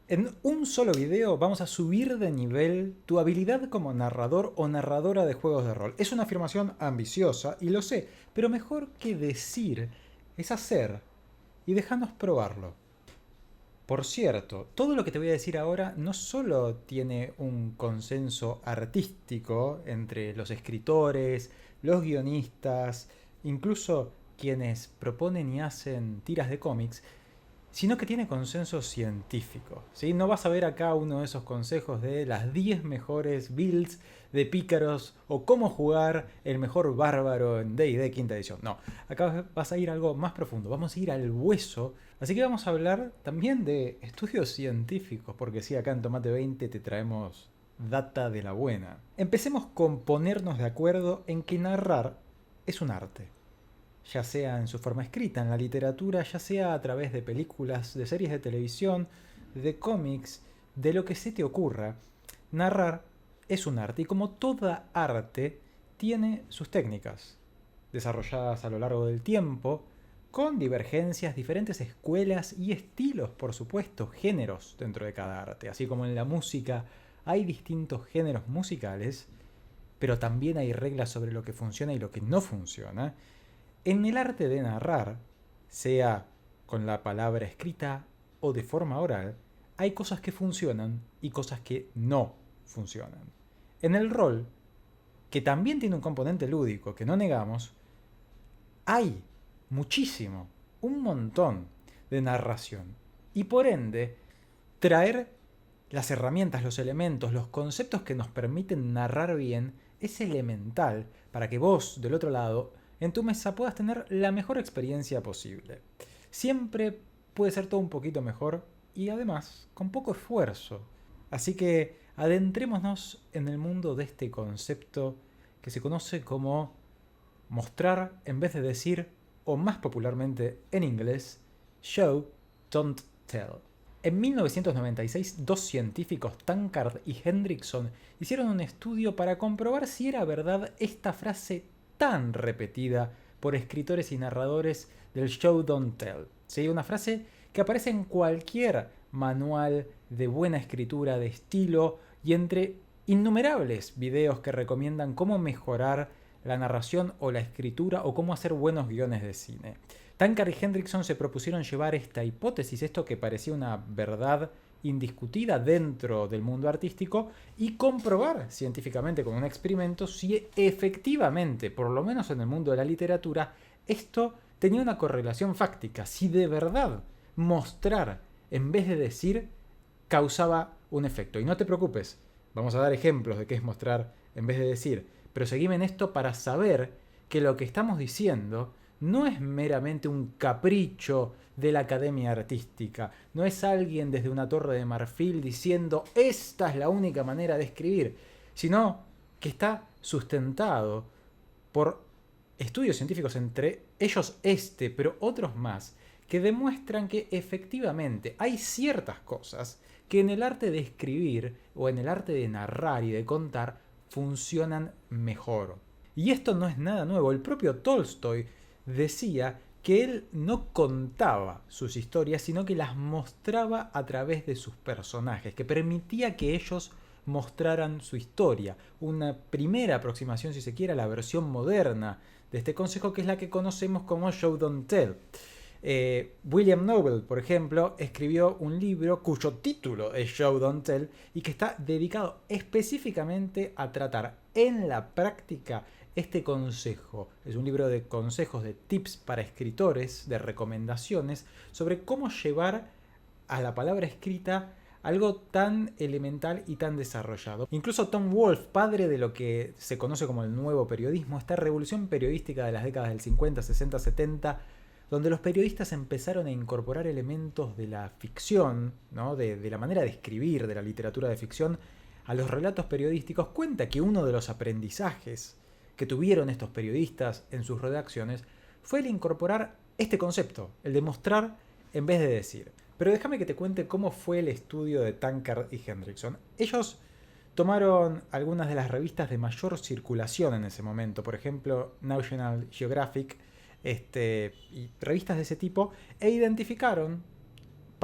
En un solo video vamos a subir de nivel tu habilidad como narrador o narradora de juegos de rol. Es una afirmación ambiciosa, y lo sé, pero mejor que decir es hacer, y déjanos probarlo. Por cierto, todo lo que te voy a decir ahora no solo tiene un consenso artístico entre los escritores, los guionistas, incluso quienes proponen y hacen tiras de cómics, sino que tiene consenso científico. ¿Sí? No vas a ver acá uno de esos consejos de las 10 mejores builds de pícaros o cómo jugar el mejor bárbaro en D&D quinta edición. No, acá vas a ir a algo más profundo, vamos a ir al hueso. Así que vamos a hablar también de estudios científicos, porque sí, acá en Tomate 20 te traemos data de la buena. Empecemos con ponernos de acuerdo en que narrar es un arte, ya sea en su forma escrita, en la literatura, ya sea a través de películas, de series de televisión, de cómics, de lo que se te ocurra. Narrar es un arte, y como toda arte tiene sus técnicas, desarrolladas a lo largo del tiempo, con divergencias, diferentes escuelas y estilos, por supuesto, géneros dentro de cada arte. Así como en la música hay distintos géneros musicales, pero también hay reglas sobre lo que funciona y lo que no funciona. En el arte de narrar, sea con la palabra escrita o de forma oral, hay cosas que funcionan y cosas que no funcionan. En el rol, que también tiene un componente lúdico que no negamos, hay muchísimo, un montón de narración. Y por ende, traer las herramientas, los elementos, los conceptos que nos permiten narrar bien es elemental para que vos, del otro lado, en tu mesa puedas tener la mejor experiencia posible. Siempre puede ser todo un poquito mejor y además con poco esfuerzo. Así que adentrémonos en el mundo de este concepto que se conoce como mostrar en vez de decir, o más popularmente en inglés, show, don't tell. En 1996, dos científicos, Tankard y Hendrickson, hicieron un estudio para comprobar si era verdad esta frase tan repetida por escritores y narradores del show don't tell. ¿Sí? Una frase que aparece en cualquier manual de buena escritura, de estilo, y entre innumerables videos que recomiendan cómo mejorar la narración o la escritura o cómo hacer buenos guiones de cine. Tankard y Hendrickson se propusieron llevar esta hipótesis, esto que parecía una verdad indiscutida dentro del mundo artístico, y comprobar científicamente con un experimento si efectivamente, por lo menos en el mundo de la literatura, esto tenía una correlación fáctica, si de verdad mostrar en vez de decir causaba un efecto. Y no te preocupes, vamos a dar ejemplos de qué es mostrar en vez de decir, pero seguime en esto para saber que lo que estamos diciendo no es meramente un capricho de la academia artística, no es alguien desde una torre de marfil diciendo esta es la única manera de escribir, sino que está sustentado por estudios científicos, entre ellos este, pero otros más, que demuestran que efectivamente hay ciertas cosas que en el arte de escribir o en el arte de narrar y de contar funcionan mejor. Y esto no es nada nuevo. El propio Tolstoy decía que él no contaba sus historias, sino que las mostraba a través de sus personajes, que permitía que ellos mostraran su historia. Una primera aproximación, si se quiere, a la versión moderna de este consejo, que es la que conocemos como Show Don't Tell. William Noble, por ejemplo, escribió un libro cuyo título es Show Don't Tell y que está dedicado específicamente a tratar en la práctica este consejo. Es un libro de consejos, de tips para escritores, de recomendaciones sobre cómo llevar a la palabra escrita algo tan elemental y tan desarrollado. Incluso Tom Wolfe, padre de lo que se conoce como el nuevo periodismo, esta revolución periodística de las décadas del 50, 60, 70, donde los periodistas empezaron a incorporar elementos de la ficción, ¿no? de la manera de escribir, de la literatura de ficción, a los relatos periodísticos, cuenta que uno de los aprendizajes que tuvieron estos periodistas en sus redacciones fue el incorporar este concepto, el de mostrar en vez de decir. Pero déjame que te cuente cómo fue el estudio de Tankard y Hendrickson. Ellos tomaron algunas de las revistas de mayor circulación en ese momento, por ejemplo National Geographic, y revistas de ese tipo, e identificaron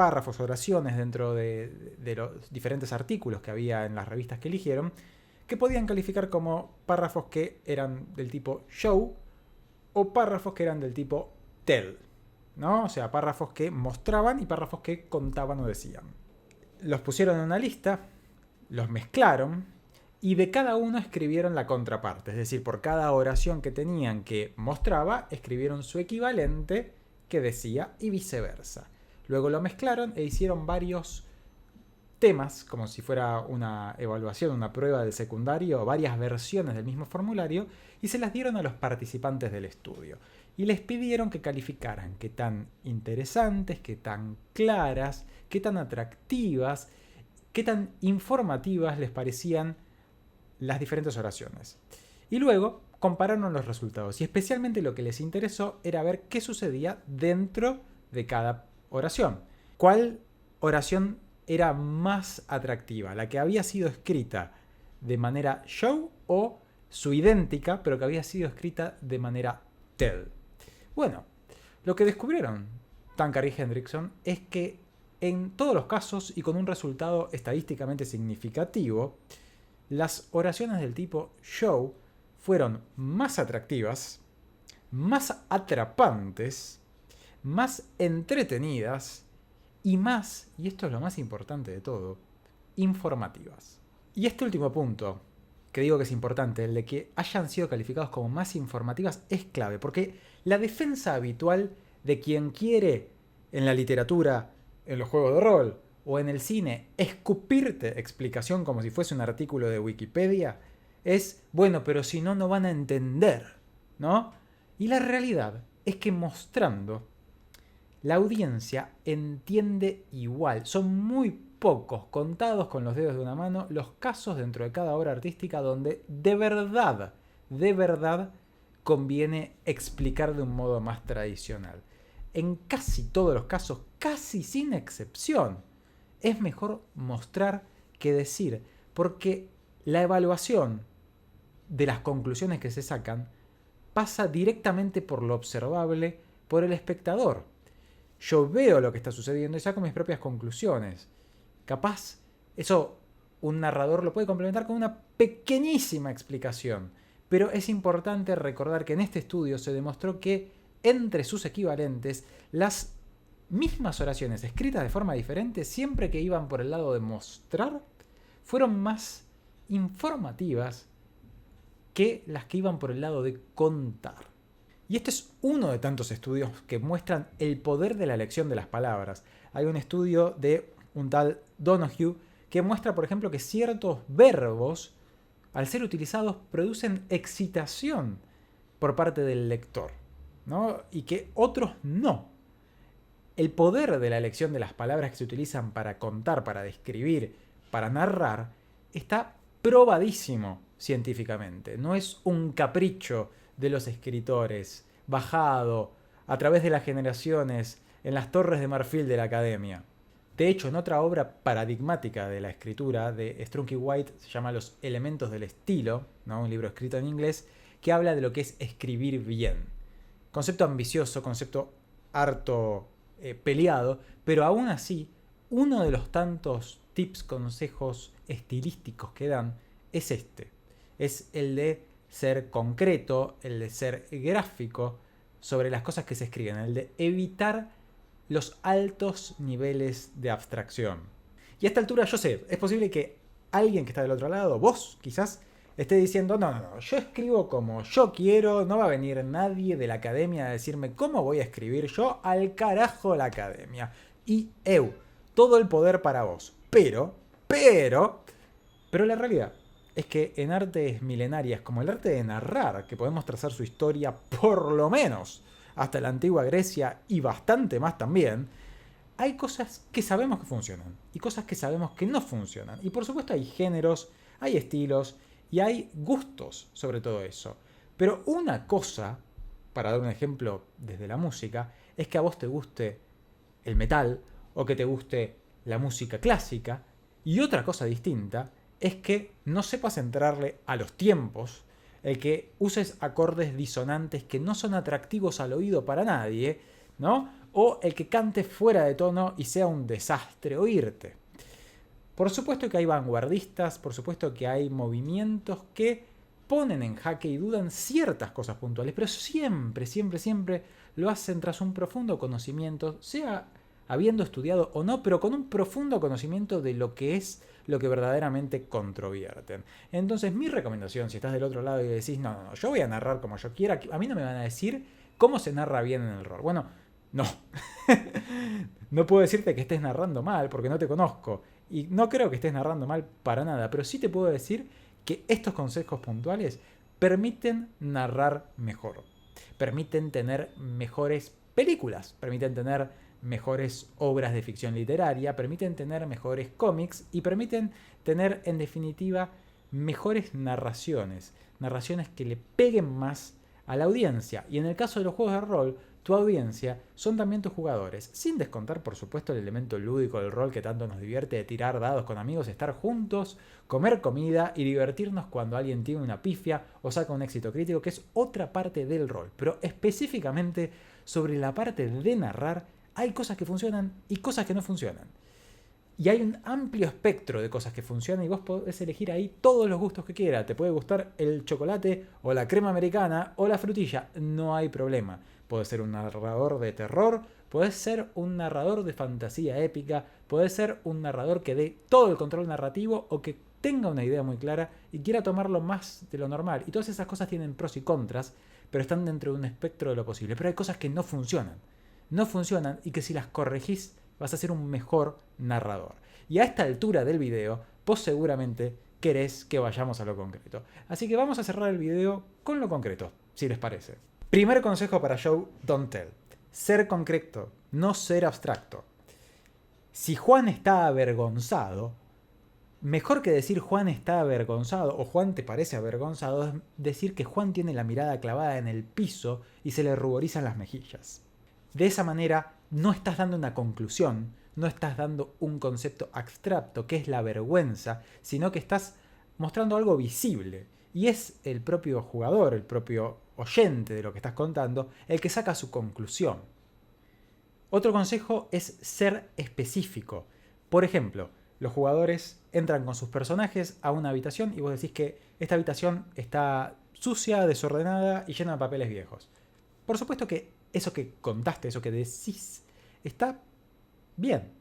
párrafos, oraciones dentro de los diferentes artículos que había en las revistas que eligieron, que podían calificar como párrafos que eran del tipo show o párrafos que eran del tipo tell, ¿no? O sea, párrafos que mostraban y párrafos que contaban o decían. Los pusieron en una lista, los mezclaron y de cada uno escribieron la contraparte. Es decir, por cada oración que tenían que mostraba, escribieron su equivalente que decía y viceversa. Luego lo mezclaron e hicieron varios temas, como si fuera una evaluación, una prueba del secundario, varias versiones del mismo formulario, y se las dieron a los participantes del estudio. Y les pidieron que calificaran qué tan interesantes, qué tan claras, qué tan atractivas, qué tan informativas les parecían las diferentes oraciones. Y luego compararon los resultados, y especialmente lo que les interesó era ver qué sucedía dentro de cada oración. ¿Cuál oración era más atractiva? ¿La que había sido escrita de manera show o su idéntica, pero que había sido escrita de manera tell? Bueno, lo que descubrieron Tankard y Hendrickson es que en todos los casos y con un resultado estadísticamente significativo, las oraciones del tipo show fueron más atractivas, más atrapantes, más entretenidas y más, y esto es lo más importante de todo, informativas. Y este último punto, que digo que es importante, el de que hayan sido calificados como más informativas, es clave, porque la defensa habitual de quien quiere en la literatura, en los juegos de rol o en el cine escupirte explicación como si fuese un artículo de Wikipedia es, bueno, pero si no, no van a entender, ¿no? Y la realidad es que mostrando, la audiencia entiende igual. Son muy pocos, contados con los dedos de una mano, los casos dentro de cada obra artística donde de verdad conviene explicar de un modo más tradicional. En casi todos los casos, casi sin excepción, es mejor mostrar que decir, porque la evaluación de las conclusiones que se sacan pasa directamente por lo observable por el espectador. Yo veo lo que está sucediendo y saco mis propias conclusiones. Capaz, eso un narrador lo puede complementar con una pequeñísima explicación. Pero es importante recordar que en este estudio se demostró que entre sus equivalentes, las mismas oraciones escritas de forma diferente, siempre que iban por el lado de mostrar, fueron más informativas que las que iban por el lado de contar. Y este es uno de tantos estudios que muestran el poder de la elección de las palabras. Hay un estudio de un tal Donoghue que muestra, por ejemplo, que ciertos verbos, al ser utilizados, producen excitación por parte del lector, ¿no? Y que otros no. El poder de la elección de las palabras que se utilizan para contar, para describir, para narrar, está probadísimo científicamente. No es un capricho de los escritores, bajado a través de las generaciones en las torres de marfil de la academia. De hecho, en otra obra paradigmática de la escritura de Strunk y White, se llama Los elementos del estilo, ¿no? Un libro escrito en inglés, que habla de lo que es escribir bien. Concepto ambicioso, concepto harto peleado, pero aún así, uno de los tantos tips, consejos estilísticos que dan es este. Es el de ser concreto, el de ser gráfico sobre las cosas que se escriben, el de evitar los altos niveles de abstracción. Y a esta altura yo sé, es posible que alguien que está del otro lado, vos quizás, esté diciendo, no, yo escribo como yo quiero, no va a venir nadie de la academia a decirme cómo voy a escribir, yo al carajo la academia. Y todo el poder para vos. Pero la realidad es que en artes milenarias como el arte de narrar, que podemos trazar su historia por lo menos hasta la antigua Grecia y bastante más también, hay cosas que sabemos que funcionan y cosas que sabemos que no funcionan. Y por supuesto hay géneros, hay estilos y hay gustos sobre todo eso. Pero una cosa, para dar un ejemplo desde la música, es que a vos te guste el metal o que te guste la música clásica, y otra cosa distinta es que no sepas entrarle a los tiempos, el que uses acordes disonantes que no son atractivos al oído para nadie, ¿no? o el que cante fuera de tono y sea un desastre oírte. Por supuesto que hay vanguardistas, por supuesto que hay movimientos que ponen en jaque y dudan ciertas cosas puntuales, pero siempre, siempre, siempre lo hacen tras un profundo conocimiento, sea habiendo estudiado o no, pero con un profundo conocimiento de lo que es lo que verdaderamente controvierten. Entonces mi recomendación, si estás del otro lado y decís, no, no, no, yo voy a narrar como yo quiera, a mí no me van a decir cómo se narra bien en el rol. Bueno, no. No puedo decirte que estés narrando mal porque no te conozco. Y no creo que estés narrando mal para nada, pero sí te puedo decir que estos consejos puntuales permiten narrar mejor. Permiten tener mejores películas, permiten tener mejores obras de ficción literaria, permiten tener mejores cómics y permiten tener, en definitiva, mejores narraciones. Narraciones que le peguen más a la audiencia. Y en el caso de los juegos de rol, tu audiencia son también tus jugadores, sin descontar por supuesto el elemento lúdico del rol que tanto nos divierte de tirar dados con amigos, estar juntos, comer comida y divertirnos cuando alguien tiene una pifia o saca un éxito crítico, que es otra parte del rol. Pero específicamente sobre la parte de narrar, hay cosas que funcionan y cosas que no funcionan. Y hay un amplio espectro de cosas que funcionan y vos podés elegir ahí todos los gustos que quieras. Te puede gustar el chocolate o la crema americana o la frutilla, no hay problema. Puedes ser un narrador de terror, puedes ser un narrador de fantasía épica, puedes ser un narrador que dé todo el control narrativo o que tenga una idea muy clara y quiera tomarlo más de lo normal. Y todas esas cosas tienen pros y contras, pero están dentro de un espectro de lo posible. Pero hay cosas que no funcionan. No funcionan y que si las corregís vas a ser un mejor narrador. Y a esta altura del video, vos seguramente querés que vayamos a lo concreto. Así que vamos a cerrar el video con lo concreto, si les parece. Primer consejo para Show Don't Tell. Ser concreto, no ser abstracto. Si Juan está avergonzado, mejor que decir Juan está avergonzado o Juan te parece avergonzado, es decir que Juan tiene la mirada clavada en el piso y se le ruborizan las mejillas. De esa manera no estás dando una conclusión, no estás dando un concepto abstracto que es la vergüenza, sino que estás mostrando algo visible. Y es el propio jugador, el propio oyente de lo que estás contando, el que saca su conclusión. Otro consejo es ser específico. Por ejemplo, los jugadores entran con sus personajes a una habitación y vos decís que esta habitación está sucia, desordenada y llena de papeles viejos. Por supuesto que eso que contaste, eso que decís, está bien,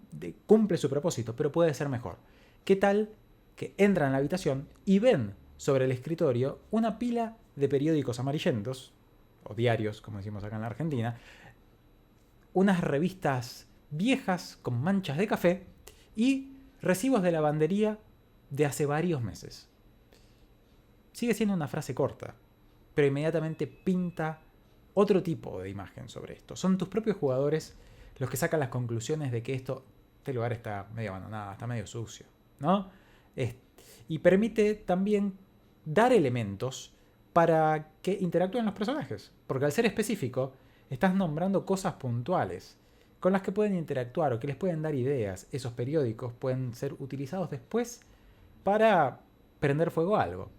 cumple su propósito, pero puede ser mejor. ¿Qué tal que entran a la habitación y ven sobre el escritorio una pila de periódicos amarillentos, o diarios, como decimos acá en la Argentina, unas revistas viejas con manchas de café y recibos de lavandería de hace varios meses? Sigue siendo una frase corta, pero inmediatamente pinta otro tipo de imagen sobre esto. Son tus propios jugadores los que sacan las conclusiones de que este lugar está medio abandonado, está medio sucio, ¿no? Y permite también dar elementos para que interactúen los personajes. Porque al ser específico, estás nombrando cosas puntuales con las que pueden interactuar o que les pueden dar ideas. Esos periódicos pueden ser utilizados después para prender fuego a algo.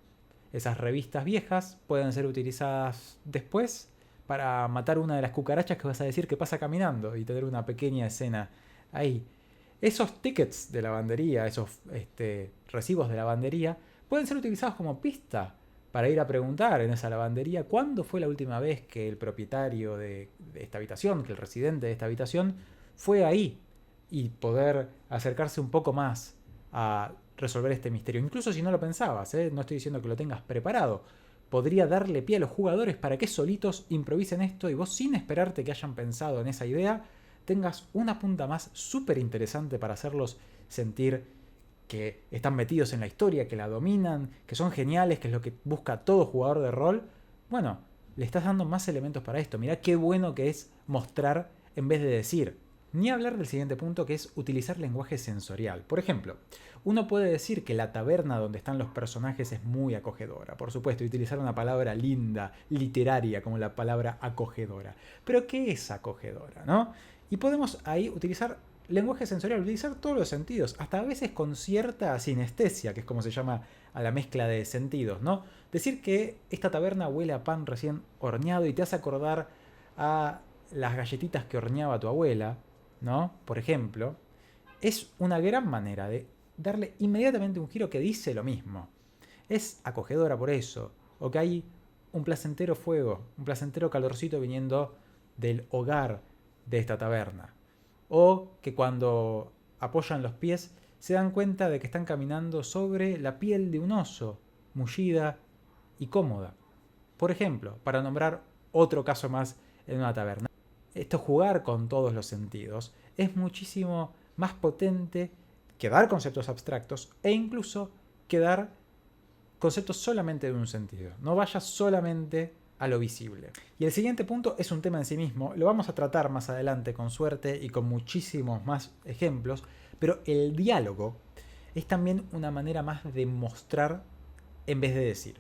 Esas revistas viejas pueden ser utilizadas después para matar una de las cucarachas que vas a decir que pasa caminando y tener una pequeña escena ahí. Esos tickets de lavandería, esos recibos de lavandería, pueden ser utilizados como pista para ir a preguntar en esa lavandería cuándo fue la última vez que el propietario de esta habitación, que el residente de esta habitación, fue ahí y poder acercarse un poco más a resolver este misterio. Incluso si no lo pensabas, no estoy diciendo que lo tengas preparado, podría darle pie a los jugadores para que solitos improvisen esto y vos, sin esperarte que hayan pensado en esa idea, tengas una punta más súper interesante para hacerlos sentir que están metidos en la historia, que la dominan, que son geniales, que es lo que busca todo jugador de rol. Bueno, le estás dando más elementos para esto. Mirá qué bueno que es mostrar en vez de decir. Ni hablar del siguiente punto, que es utilizar lenguaje sensorial. Por ejemplo, uno puede decir que la taberna donde están los personajes es muy acogedora. Por supuesto, y utilizar una palabra linda, literaria, como la palabra acogedora. Pero ¿qué es acogedora, no? Y podemos ahí utilizar lenguaje sensorial, utilizar todos los sentidos, hasta a veces con cierta sinestesia, que es como se llama a la mezcla de sentidos, ¿no? Decir que esta taberna huele a pan recién horneado y te hace acordar a las galletitas que horneaba tu abuela, ¿no? Por ejemplo, es una gran manera de darle inmediatamente un giro que dice lo mismo. Es acogedora por eso, o que hay un placentero fuego, un placentero calorcito viniendo del hogar de esta taberna. O que cuando apoyan los pies se dan cuenta de que están caminando sobre la piel de un oso, mullida y cómoda. Por ejemplo, para nombrar otro caso más en una taberna. Esto jugar con todos los sentidos es muchísimo más potente que dar conceptos abstractos e incluso que dar conceptos solamente de un sentido. No vayas solamente a lo visible. Y el siguiente punto es un tema en sí mismo. Lo vamos a tratar más adelante con suerte y con muchísimos más ejemplos. Pero el diálogo es también una manera más de mostrar en vez de decir.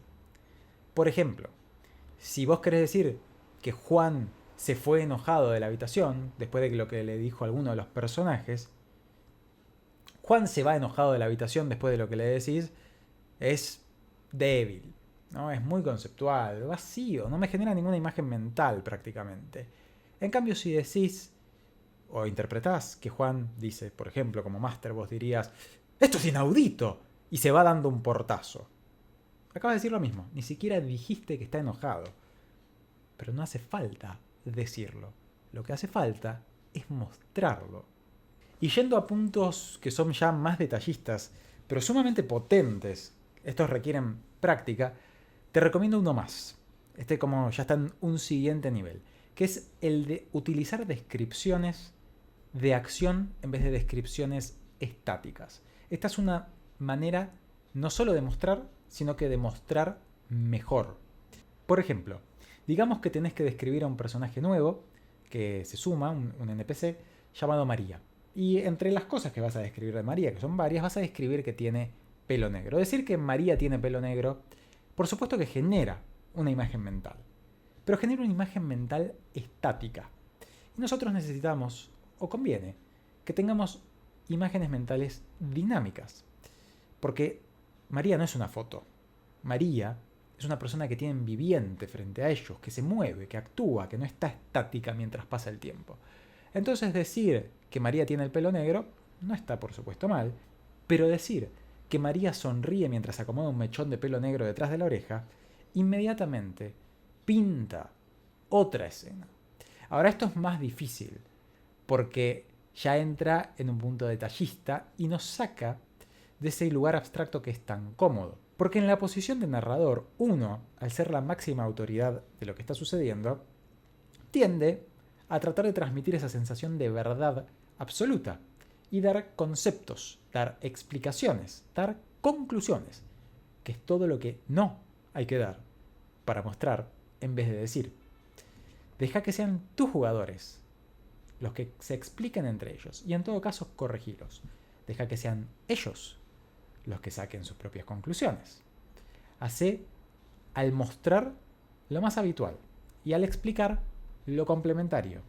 Por ejemplo, si vos querés decir que Juan se fue enojado de la habitación después de lo que le dijo a alguno de los personajes, Juan se va enojado de la habitación después de lo que le decís, es débil, ¿no? Es muy conceptual, vacío, no me genera ninguna imagen mental prácticamente. En cambio, si decís o interpretás que Juan dice, por ejemplo, como máster, vos dirías, ¡esto es inaudito! Y se va dando un portazo. Acabas de decir lo mismo, ni siquiera dijiste que está enojado. Pero no hace falta decirlo. Lo que hace falta es mostrarlo. Y yendo a puntos que son ya más detallistas, pero sumamente potentes, estos requieren práctica, te recomiendo uno más. Este como ya está en un siguiente nivel, que es el de utilizar descripciones de acción en vez de descripciones estáticas. Esta es una manera no solo de mostrar, sino que de mostrar mejor. Por ejemplo, digamos que tenés que describir a un personaje nuevo que se suma, un NPC, llamado María. Y entre las cosas que vas a describir de María, que son varias, vas a describir que tiene pelo negro. Decir que María tiene pelo negro, por supuesto que genera una imagen mental. Pero genera una imagen mental estática. Y nosotros necesitamos, o conviene, que tengamos imágenes mentales dinámicas. Porque María no es una foto. María es una persona que tiene viviente frente a ellos, que se mueve, que actúa, que no está estática mientras pasa el tiempo. Entonces decir que María tiene el pelo negro no está por supuesto mal, pero decir que María sonríe mientras acomoda un mechón de pelo negro detrás de la oreja, inmediatamente pinta otra escena. Ahora esto es más difícil, porque ya entra en un punto detallista y nos saca de ese lugar abstracto que es tan cómodo. Porque en la posición de narrador, uno, al ser la máxima autoridad de lo que está sucediendo, tiende a tratar de transmitir esa sensación de verdad absoluta y dar conceptos, dar explicaciones, dar conclusiones, que es todo lo que no hay que dar para mostrar en vez de decir. Deja que sean tus jugadores los que se expliquen entre ellos y en todo caso corregilos. Deja que sean ellos los que saquen sus propias conclusiones. Hacé al mostrar lo más habitual y al explicar lo complementario.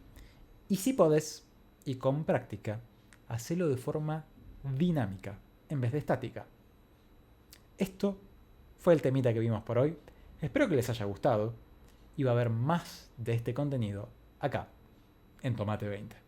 Y si podés, y con práctica, hacelo de forma dinámica en vez de estática. Esto fue el temita que vimos por hoy. Espero que les haya gustado y va a haber más de este contenido acá en Tomate 20.